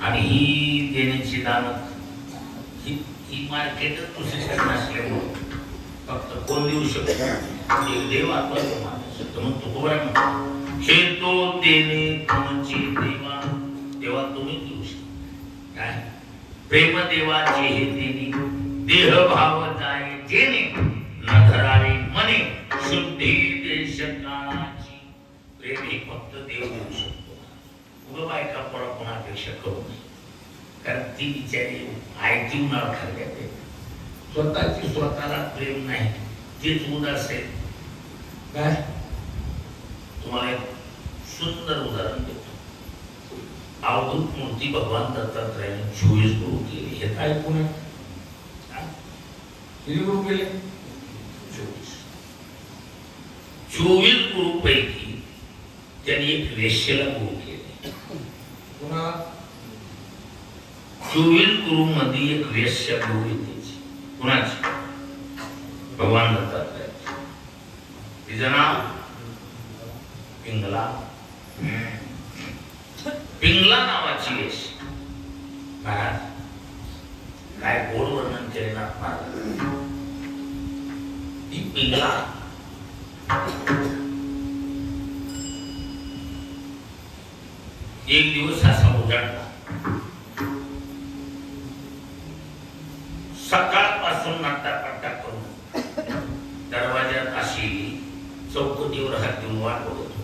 आणि ही देण्याची दानत ही मार्केटच दुसरीकडे नसल्यामुळे फक्त कोण देऊ शकतो एक देव आत्मा माणूस म्हणून तुकोबाराय हे तो देणे तुमची देवा तेव्हा तुम्ही देऊ शकता काय प्रेम देवाचे हे देणे देह भाव जाय जेणे न धरावे मने शुद्धी देश काळाची प्रेम हे फक्त देव देऊ शकतो उगा बायका पडा कोणापेक्षा करू नये कारण ती बिचारी आयती उन्हाळ खाल्ल्या ते स्वतःची स्वतःला प्रेम नाही तेच उदास आहे काय तुम्हाला एक सुंदर उदाहरण देतो अवधूत मूर्ती भगवान दत्तात्रयाने 24 गुरु केले हे काय पुणे किती गुरु केले 24 गुरु पैकी त्यांनी एक वेश्येला गुरु केले पुन्हा 24 गुरु मध्ये एक वेश्या गुरु येते कुणाची भगवान दत्तात्रयाची तिचं नाव पिंगला पिंगला नावाची वेश्या महाराज काय गोड वर्णन केले ना महाराज ती पिंगला एक दिवस असा उजाडला सकाळपासून नाट्यापट्टा करून दरवाज्यात अशी चौकटीवर हात देऊन वाट बघत होतो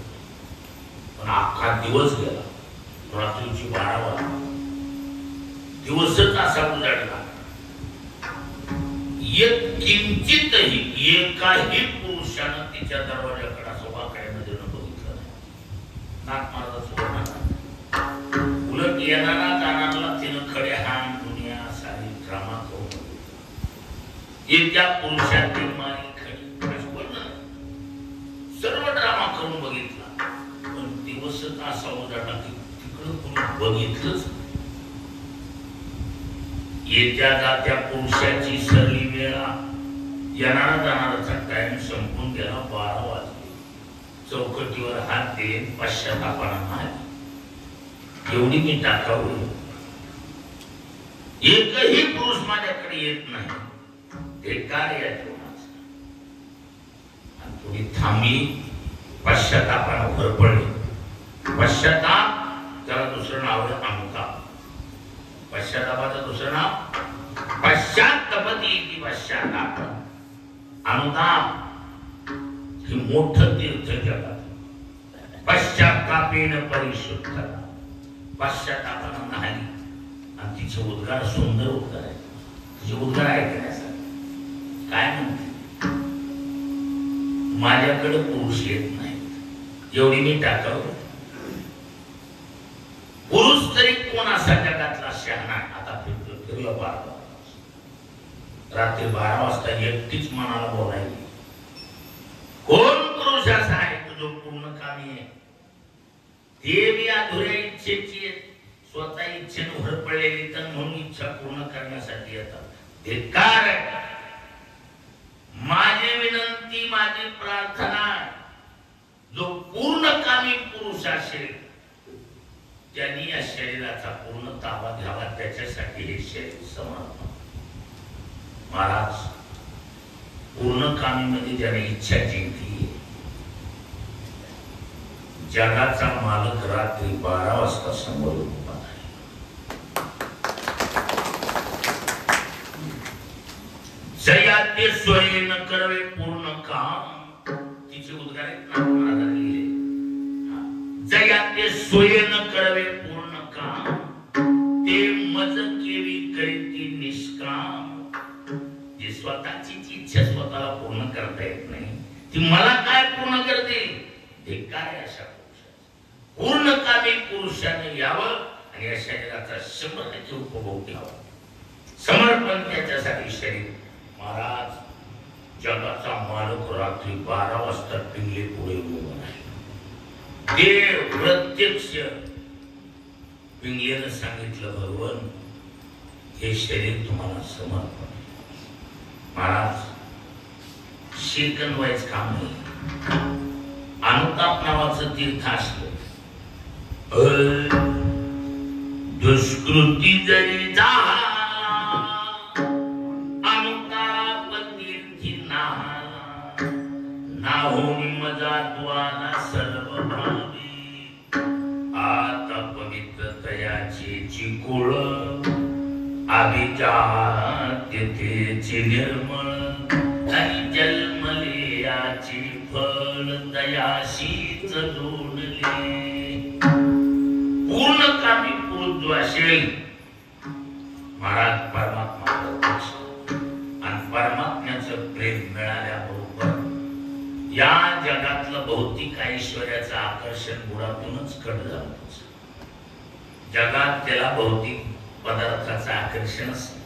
पण अख्खा दिवस गेला रात्रीची 12 वाजता दिवसच असा उजाडला एक किंचितही एकाही पुरुषानं तिच्या दरवाजाकडे असं वाकड्या नजरेनं बघितलं नाही नाक मारत उलट येणारा जाणारा तिनं खडे हाण दुनिया सारी ड्रामा करून त्या पुरुषातील मारी खडी सर्व ड्रामा करून बघितला पण दिवसच असा उजाडला की तिकडं कोणी बघितलंच येत्या जात्या पुरुषाची सरली वेळा येणारा जाणाराचा टाइम संपून गेला 12 वाजले चौकटीवर हात देऊन पश्चातापानं नाही एवढी मी टाकावली एकही पुरुष माझ्याकडे येत नाही हे कार्य आहे आणि थोडी थांबली पश्चातापानं भर पडली पश्चाताप त्याला दुसरं नाव आहे अनुताप पश्चातापाचं दुसरं नाव पश्चात्तपती इति पश्चाताप अनुताप हे मोठं तीर्थ जगात पश्चातापेन परिशुद्धता पश्चातापानं नाही आणि तिचे उद्गार सुंदर उद्गार आहे तिचे उद्गार ऐकण्यासाठी काय म्हणते माझ्याकडे पुरुष येत नाहीत एवढी मी टाकाव पुरुष तरी कोण असा जगातला शहाणा आता फिरलं 12 रात्री 12 वाजता एकटीच मनाला बोलायली कोण पुरुष असा आहे जो पूर्ण कामी आहे ते मी अधुऱ्या इच्छेची स्वतः इच्छेने भर पडलेली तर म्हणून इच्छा पूर्ण करण्यासाठी येतात धिक्कार आहे माझी विनंती माझी प्रार्थना जो पूर्ण कामी पुरुष असेल त्यांनी या शरीराचा पूर्ण ताबा घ्यावा त्याच्यासाठी हे शरीर समर्पण महाराज पूर्ण कामी मध्ये ज्याने इच्छा जिंकली जगाचा मालक रात्री 12 वाजता समोर उभा आहे जयाते स्वयं करवे पूर्ण काम तिचे उद्गार जयाते स्वयं करवे पूर्ण काम ते मज केवी करीती निष्काम जे स्वतःची इच्छा स्वतःला पूर्ण करता येत नाही ती मला काय पूर्ण करते हे काय अशा पूर्ण कामी पुरुषाने यावं आणि या शरीराचा 100% उपभोग घ्यावा समर्पण त्याच्यासाठी शरीर महाराज जगाचा मालक रात्री 12 वाजता पिंगले पुढे उभा आहे देव प्रत्यक्ष पिंगलेनं सांगितलं भगवान हे शरीर तुम्हाला समर्पण महाराज शिकन व्हायचं काम नाही अनुताप नावाचं तीर्थ असलं दुष्कृती जरी जाहा अनुतापतीर्थी नाहा नाहोनी मजा तुआला सर्व भावी आता पवित्र तयाचे चिकुळ तेथेचे निर्मळ आणि जन्मले याचे फळ दयाशीच जोडले पूर्ण कामी पूज असेल महाराज परमात्मा आणि परमात्म्याचं प्रेम मिळाल्याबरोबर या जगातलं भौतिक ऐश्वर्याचं आकर्षण बुडातूनच कट झालं. जगात त्याला भौतिक पदार्थाचं आकर्षण असतं.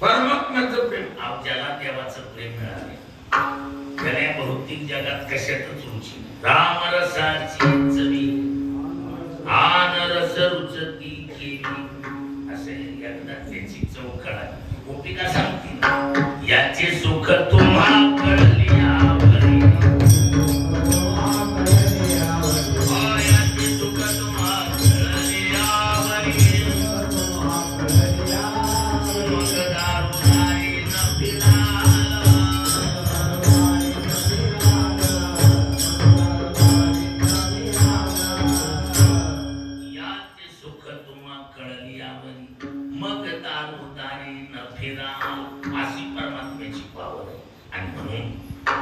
परमात्म्याचं प्रेम ज्याला देवाचं प्रेम मिळाले त्याला भौतिक जगात कशातच रुची नाही. राम रसाची चवी आन रस रुचती केली असे एकदा त्याची चौकड आहे. गोपिका सांगते याचे सुख तुम्हा कळले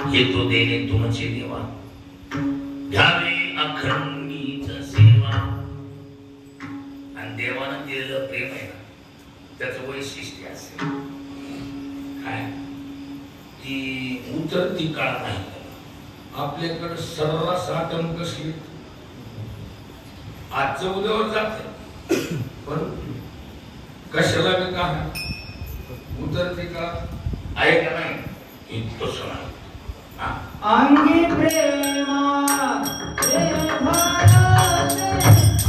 हे तो देणे तुमची देवा घ्यावे अखंडीच सेवा. आणि देवानं दिलेलं प्रेम आहे ना त्याचं वैशिष्ट्य असेल काय ती उतरती काळ नाही. आपल्याकडे सर्रास आटम कसली आजचं उद्यावर जाते पण कशाला बी का उतरती काळ आहे का नाही इतकं नाही. अंगी प्रेमा प्रेम भारते अंगी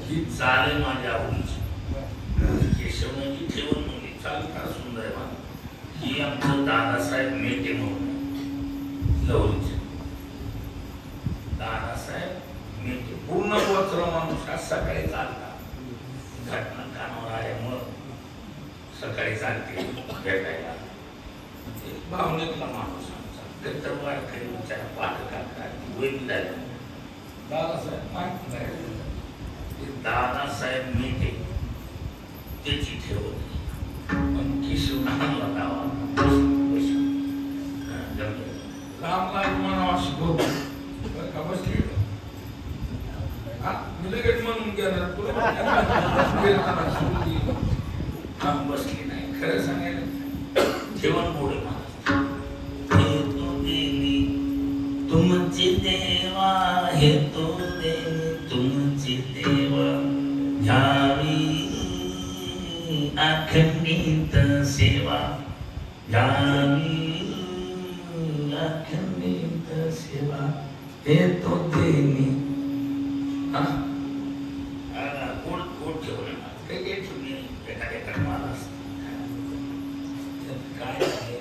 ही चाल माझ्या आवडीची केशवनाची ठेवण म्हणजे चाल फार सुंदर आहे मला. ही आमचं दादासाहेब मेटे म्हणून लवरीचे दादासाहेब मेटे पूर्ण वस्त्र माणूस आज सकाळी चालता घटना कानावर आल्यामुळं सकाळी चालते भेटायला भावनेतला माणूस आमचा तर वारकरी विचार पाठकात वैद्य झाला दादासाहेब माहिती दादासाहेब मेटे त्याची ठेवत पण किसून आणला गावा राम लाल म्हणावा शिकवतो का बसली मी लगेच म्हणून गेला तुला बसली नाही खरं सांगायला जेवण मोडे हे तो देवी तुमची देवा हे तो देवी तुमची देवा घ्यावी अखंडित सेवा घ्यावी अखंडित सेवा हे तो देवी कोण ठेवलं काही ठेवली एखाद्या कर्माला काय आहे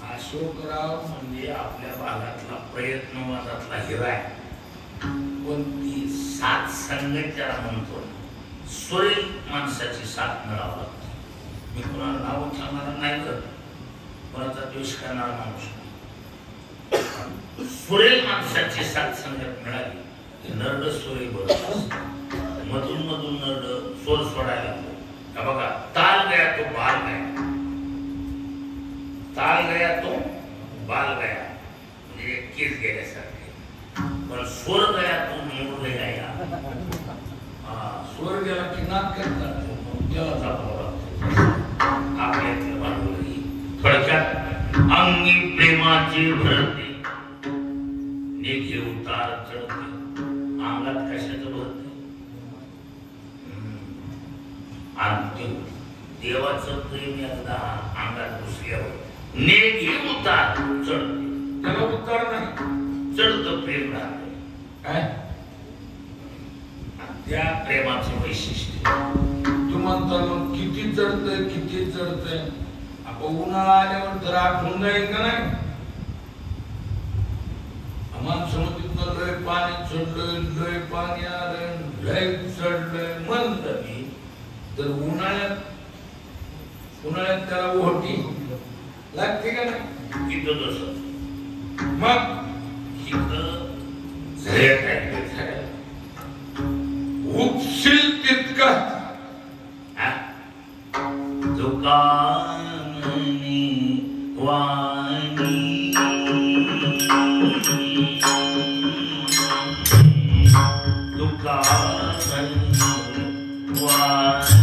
अशोकराव म्हणजे आपल्या भागातला प्रयत्नवादातला हिरा आहे पण ती साथ संगत ज्याला म्हणतो सोयी माणसाची साथ मिळावं लागते मी कोणाला नाव ठेवणारा नाही करत कोणाचा द्वेष करणारा माणूस सुरेल माणसाची साथ संगत मिळाली की नरड सोयी बरोबर मधून मधून नरड सोल सोडायला लागतो बघा ताल गया तो बाल गया ताल गया तो बाल गया म्हणजे केस गेल्यासारखे पण स्वर गया तो मूळ गया स्वर गेला की नाक करतात आपल्यातलं भांडवली थोडक्यात अंगी प्रेमाची भरती निघे उतार चढते अंगात कशाचं भरते अंतिम देवाचं प्रेम एकदा अंगात घुसल्यावर नेघे उतार चढते त्याला उतार नाही चढतं प्रेम राहते काय त्या प्रेमाचं वैशिष्ट्य तू म्हणतो मग किती चढतंय आपण उन्हाळा आल्यावर तर आठवून जाईल का नाही माणसं तिथनं लय पाणी चढलंय लय पाणी आलं लय चढलंय म्हणलं मी तर उन्हाळ्यात त्याला ओहटी लागते का नाही इथं जसं मग इथं झळ्यात उपशील तितका दुकानी वाणी दुकानी वाणी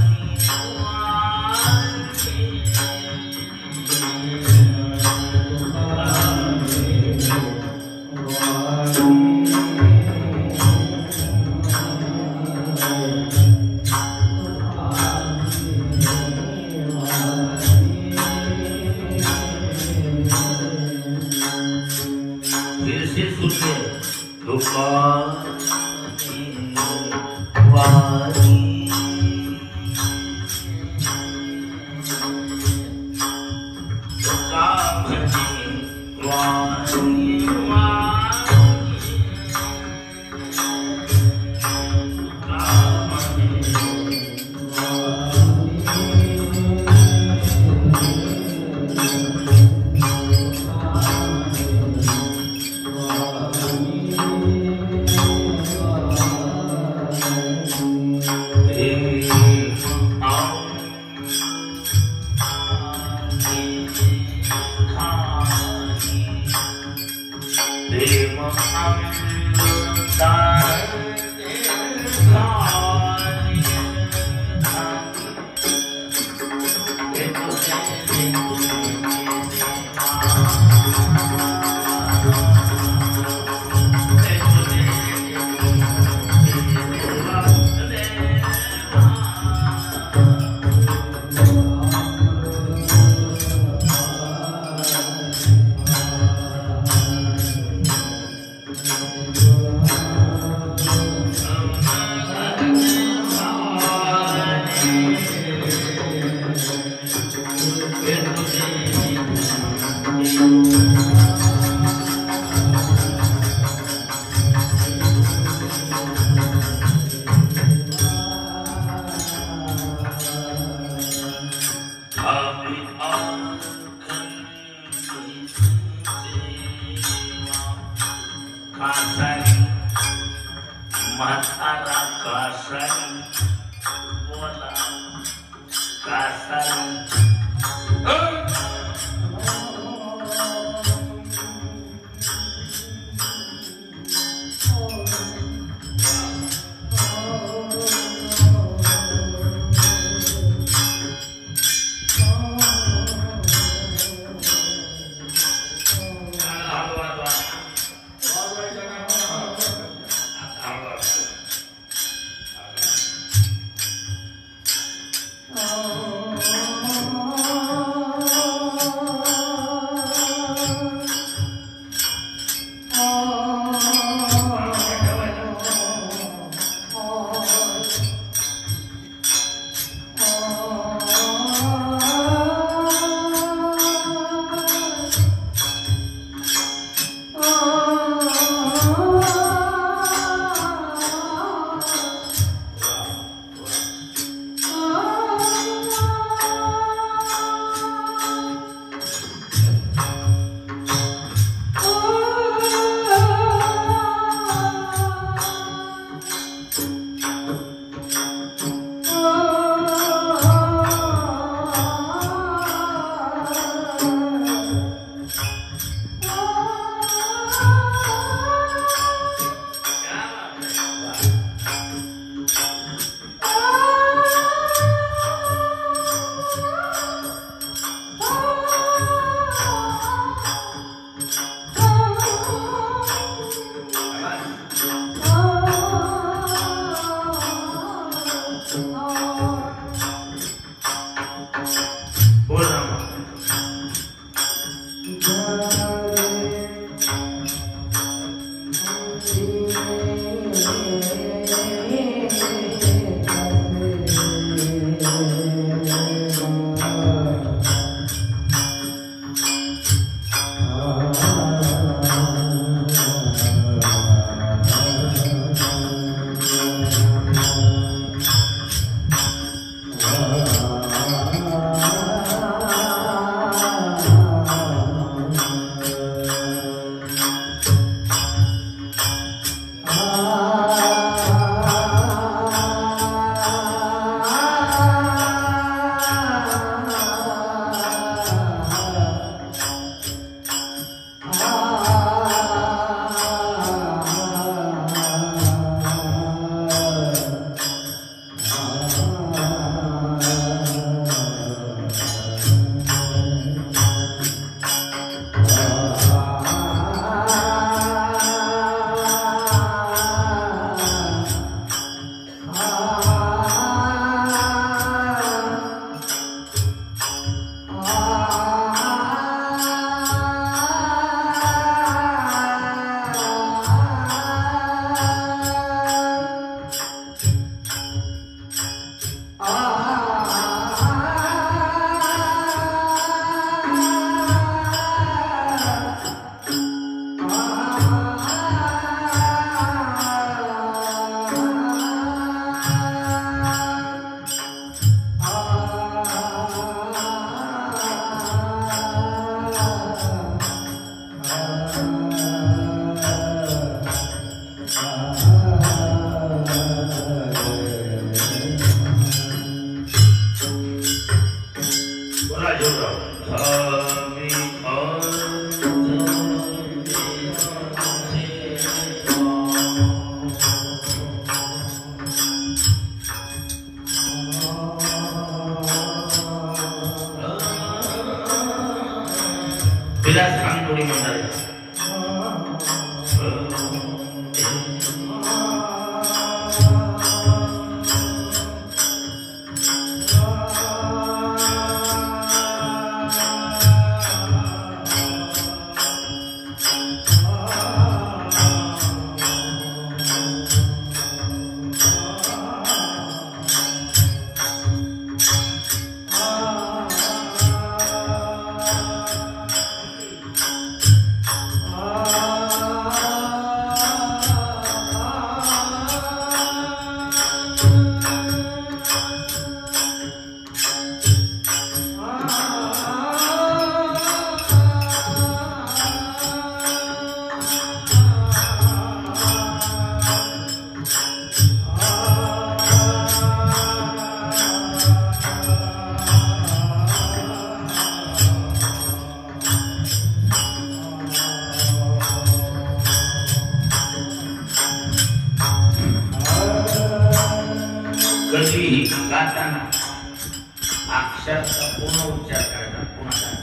अक्षरचा पूर्ण उच्चार करायचा पुन्हा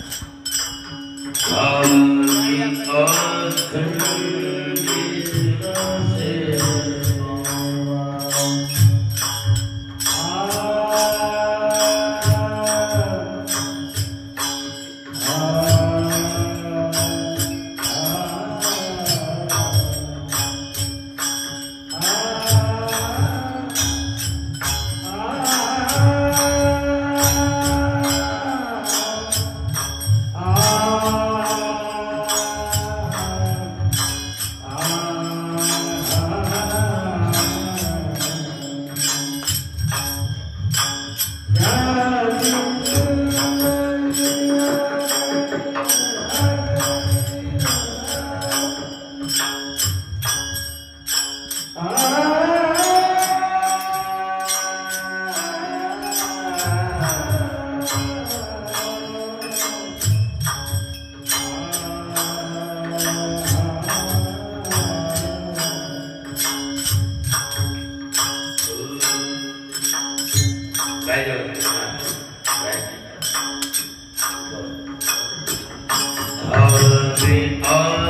All